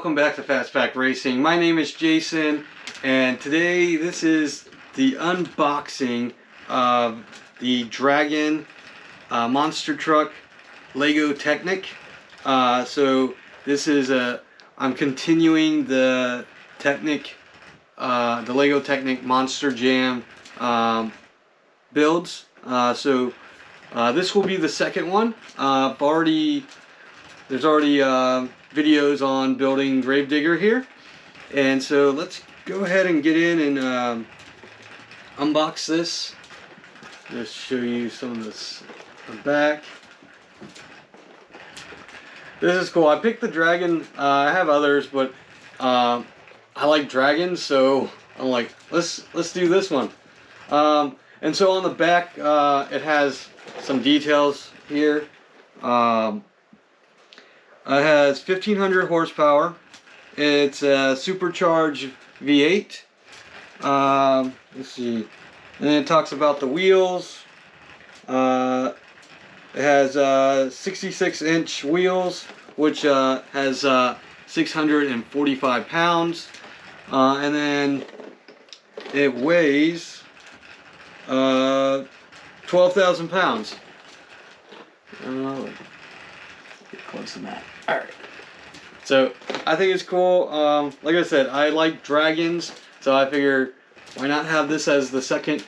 welcome back to Fastback Racing. My name is Jason, and today this is the unboxing of the Dragon monster truck Lego Technic. So this is I'm continuing the Technic, the Lego Technic Monster Jam builds. This will be the second one. There's already videos on building Gravedigger here, and so let's go ahead and get in and unbox this. Just show you some of this on the back. This is cool. I picked the Dragon. I have others, but I like dragons, so I'm like, let's do this one. And so on the back, it has some details here. It has 1500 horsepower. It's a supercharged V8. Let's see. And then it talks about the wheels. It has 66-inch wheels, which has 645 pounds. And then it weighs 12,000 pounds. Get close to that. Alright. So I think it's cool. Like I said, I like dragons, so I figure why not have this as the second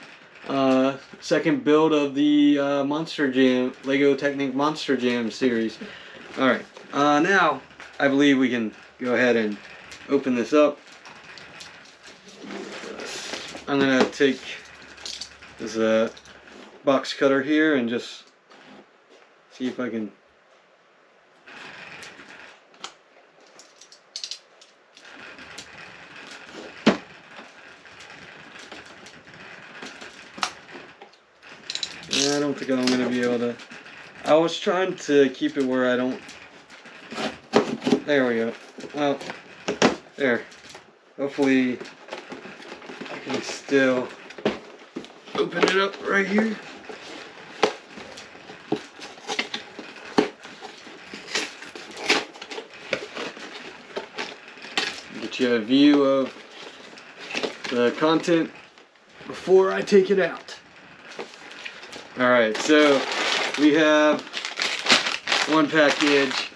build of the Monster Jam, Lego Technic Monster Jam series. Alright. Now I believe we can go ahead and open this up. I'm gonna take this box cutter here and just see if I can. I don't think I'm going to be able to. I was trying to keep it where I don't. There we go. Well, there. Hopefully I can still open it up right here. Get you a view of the content before I take it out. Alright, so we have one package,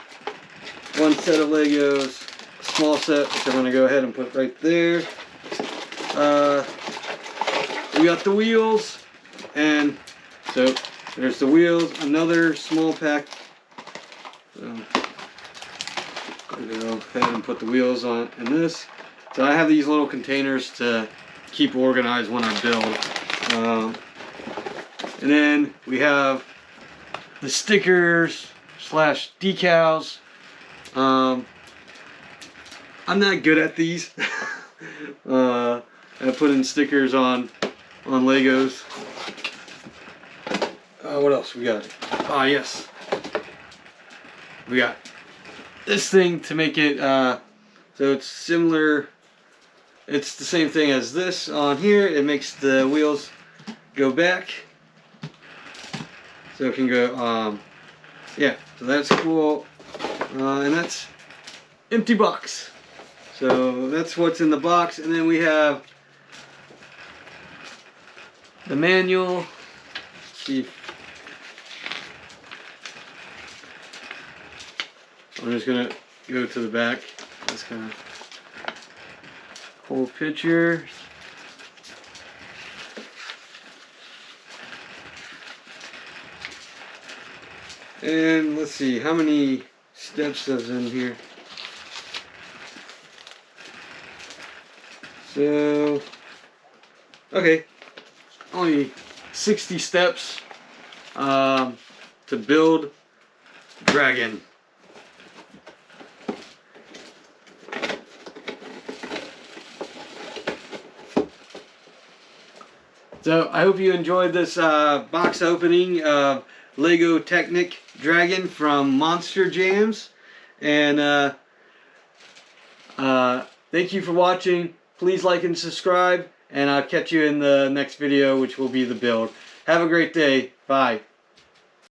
one set of Legos, a small set, which I'm going to go ahead and put right there. We got the wheels, and so there's the wheels, another small pack. So I'm going to go ahead and put the wheels on in this. So I have these little containers to keep organized when I build. And then we have the stickers / decals. I'm not good at these. I put in stickers on Legos. What else we got? Ah, yes. We got this thing to make it so it's similar. It's the same thing as this on here. It makes the wheels go back. So it can go, yeah, so that's cool, and that's empty box. So that's what's in the box, and then we have the manual. Let's see. I'm just gonna go to the back. This kind of whole picture. And let's see, how many steps is in here? So, okay, only 60 steps to build Dragon. So I hope you enjoyed this box opening of Lego Technic Dragon from Monster Jams, and thank you for watching. Please like and subscribe, and I'll catch you in the next video, which will be the build. Have a great day. Bye.